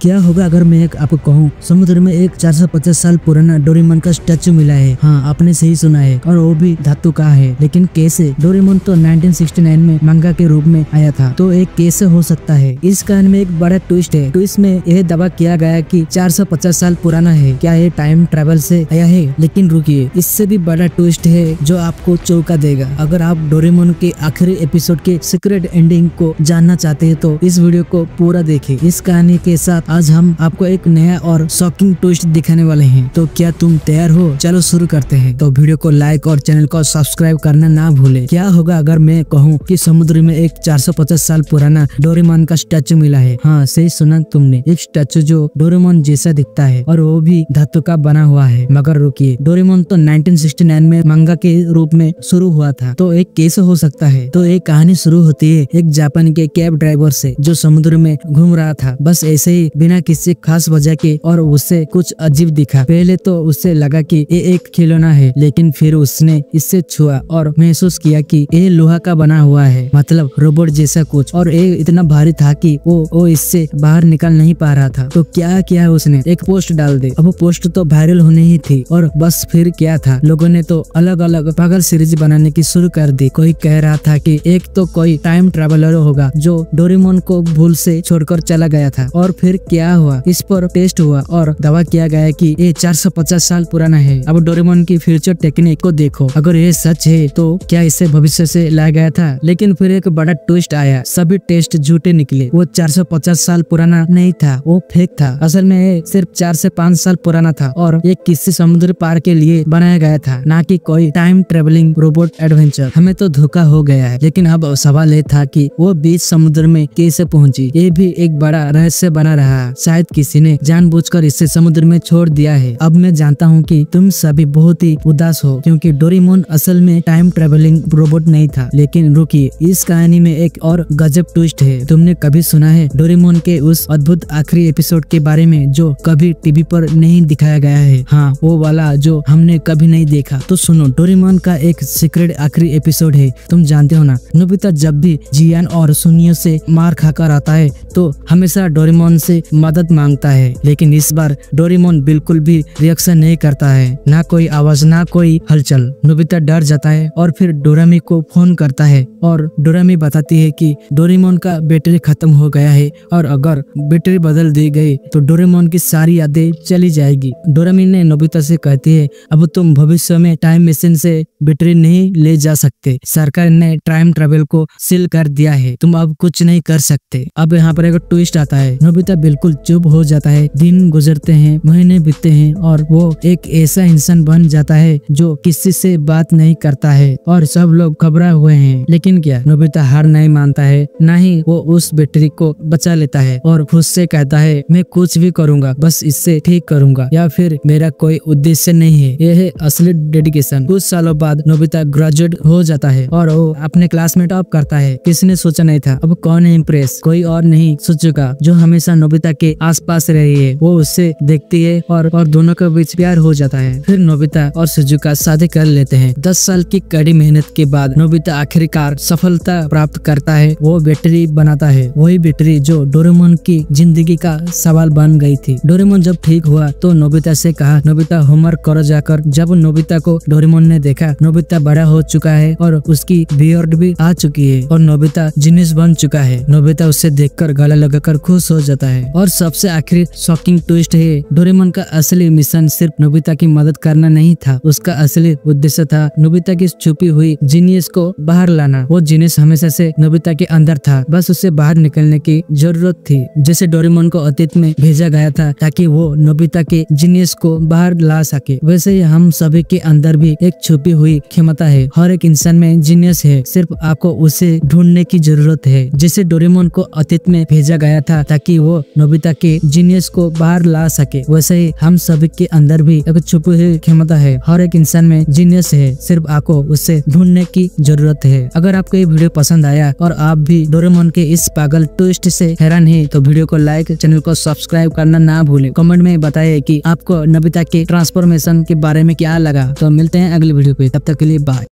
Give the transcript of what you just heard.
क्या होगा अगर मैं आपको कहूँ समुद्र में एक 450 साल पुराना डोरेमोन का स्टैचू मिला है। हाँ, आपने सही सुना है, और वो भी धातु का है। लेकिन कैसे? डोरेमोन तो 1969 में मंगा के रूप में आया था, तो एक कैसे हो सकता है? इस कहानी में एक बड़ा ट्विस्ट है। ट्विस्ट में यह दावा किया गया कि 450 साल पुराना है। क्या ये टाइम ट्रेवल से आया है? लेकिन रुकिए, इससे भी बड़ा ट्विस्ट है जो आपको चौंका देगा। अगर आप डोरेमोन के आखिरी एपिसोड के सीक्रेट एंडिंग को जानना चाहते हैं तो इस वीडियो को पूरा देखें। इस कहानी के साथ आज हम आपको एक नया और शॉकिंग ट्विस्ट दिखाने वाले हैं। तो क्या तुम तैयार हो? चलो शुरू करते हैं। तो वीडियो को लाइक और चैनल को सब्सक्राइब करना ना भूले। क्या होगा अगर मैं कहूँ कि समुद्र में एक 450 साल पुराना डोरेमोन का स्टैचू मिला है? हाँ, सही सुना तुमने। एक स्टैचू जो डोरेमोन जैसा दिखता है और वो भी धातु का बना हुआ है। मगर रुकिए, डोरेमोन तो 1969 में मंगा के रूप में शुरू हुआ था, तो एक कैसे हो सकता है? तो एक कहानी शुरू होती है एक जापान के कैब ड्राइवर से जो समुद्र में घूम रहा था, बस ऐसे ही बिना किसी खास वजह के, और उससे कुछ अजीब दिखा। पहले तो उससे लगा कि ये एक खिलौना है, लेकिन फिर उसने इससे छुआ और महसूस किया कि ये लोहा का बना हुआ है, मतलब रोबोट जैसा कुछ, और ये इतना भारी था कि वो इससे बाहर निकल नहीं पा रहा था। तो क्या किया उसने? एक पोस्ट डाल दी। अब पोस्ट तो वायरल होने ही थी, और बस फिर क्या था, लोगों ने तो अलग अलग पागल सीरीज बनाने की शुरू कर दी। कोई कह रहा था कि एक तो कोई टाइम ट्रेवलर होगा जो डोरेमोन को भूल से छोड़कर चला गया था, और फिर क्या हुआ, इस पर टेस्ट हुआ और दावा किया गया कि ये 450 साल पुराना है। अब डोरेमोन की फ्यूचर टेक्निक को देखो, अगर ये सच है तो क्या इसे भविष्य से लाया गया था? लेकिन फिर एक बड़ा ट्विस्ट आया, सभी टेस्ट झूठे निकले। वो 450 साल पुराना नहीं था, वो फेक था। असल में ये सिर्फ 4 से 5 साल पुराना था, और ये किसी समुद्र पार के लिए बनाया गया था, ना कि कोई टाइम ट्रेवलिंग रोबोट एडवेंचर। हमें तो धोखा हो गया है। लेकिन अब सवाल ये था कि वो बीच समुद्र में कैसे पहुंची? ये भी एक बड़ा रहस्य बना रहा। शायद किसी ने जानबूझकर इसे समुद्र में छोड़ दिया है। अब मैं जानता हूँ कि तुम सभी बहुत ही उदास हो, क्योंकि डोरेमोन असल में टाइम ट्रेवलिंग रोबोट नहीं था। लेकिन रुकिए, इस कहानी में एक और गजब ट्विस्ट है। तुमने कभी सुना है डोरेमोन के उस अद्भुत आखिरी एपिसोड के बारे में जो कभी टीवी पर नहीं दिखाया गया है? हाँ, वो वाला जो हमने कभी नहीं देखा। तो सुनो, डोरेमोन का एक सीक्रेट आखिरी एपिसोड है। तुम जानते हो ना, नोबिता जब भी जियान और सुनियो से मार खाकर आता है तो हमेशा डोरेमोन से मदद मांगता है। लेकिन इस बार डोरेमोन बिल्कुल भी रिएक्शन नहीं करता है, ना कोई आवाज, ना कोई हलचल। नोबिता डर जाता है और फिर डोरेमी को फोन करता है, और डोरेमी बताती है कि डोरेमोन का बैटरी खत्म हो गया है, और अगर बैटरी बदल दी गई तो डोरेमोन की सारी यादें चली जाएगी। डोरेमी ने नोबिता से कहती है, अब तुम भविष्य में टाइम मशीन से बैटरी नहीं ले जा सकते। सरकार ने टाइम ट्रेवल को सील कर दिया है, तुम अब कुछ नहीं कर सकते। अब यहाँ पर एक ट्विस्ट आता है। नोबिता बिल्कुल चुप हो जाता है। दिन गुजरते हैं, महीने बीतते हैं, और वो एक ऐसा इंसान बन जाता है जो किसी से बात नहीं करता है, और सब लोग घबराए हुए हैं। लेकिन क्या, नोबिता हार नहीं मानता है, ना ही वो उस बैटरी को बचा लेता है, और खुद से कहता है, मैं कुछ भी करूंगा, बस इससे ठीक करूंगा, या फिर मेरा कोई उद्देश्य नहीं है। यह है असली डेडिकेशन। कुछ सालों बाद नोबिता ग्रेजुएट हो जाता है, और वो अपने क्लास में टॉप करता है। किसी ने सोचा नहीं था। अब कौन है इम्प्रेस? कोई और नहीं, सुजुका, जो हमेशा नोबिता के आसपास रही है। वो उससे देखती है और दोनों के बीच प्यार हो जाता है। फिर नोबिता और सुजुका शादी कर लेते हैं। 10 साल की कड़ी मेहनत के बाद नोबिता आखिरकार सफलता प्राप्त करता है। वो बैटरी बनाता है, वही बैटरी जो डोरेमोन की जिंदगी का सवाल बन गई थी। डोरेमोन जब ठीक हुआ तो नोबिता से कहा, नोबिता होमवर्क करो जाकर। जब नोबिता को डोरेमोन ने देखा, नोबिता बड़ा हो चुका है और उसकी बियर्ड भी आ चुकी है, और नोबिता जीनियस बन चुका है। नोबिता उससे देखकर गला लगाकर खुश हो जाता है। और सबसे आखिरी शॉकिंग ट्विस्ट है, डोरेमोन का असली मिशन सिर्फ नोबिता की मदद करना नहीं था। उसका असली उद्देश्य था नोबिता की छुपी हुई जीनियस को बाहर लाना। वो जीनियस हमेशा से नोबिता के अंदर था, बस उसे बाहर निकलने की जरूरत थी। जैसे डोरेमोन को अतीत में भेजा गया था ताकि वो नोबिता के जीनियस को बाहर ला सके, वैसे ही हम सभी के अंदर भी एक छुपी हुई क्षमता है। हर एक इंसान में जीनियस है, सिर्फ आपको उसे ढूंढने की जरूरत है। जैसे डोरेमोन को अतीत में भेजा गया था ताकि वो नोबिता के जीनियस को बाहर ला सके, वैसे ही हम सभी के अंदर भी एक छुपी हुई क्षमता है। हर एक इंसान में जीनियस है, सिर्फ आपको उसे ढूंढने की जरूरत है। अगर आपको ये वीडियो पसंद आया और आप भी डोरेमोन के इस पागल ट्विस्ट से हैरान है तो वीडियो को लाइक, चैनल को सब्सक्राइब करना ना भूलें। कमेंट में बताइए कि आपको नोबिता के ट्रांसफॉर्मेशन के बारे में क्या लगा। तो मिलते हैं अगली वीडियो पे, तब तक के लिए बाय।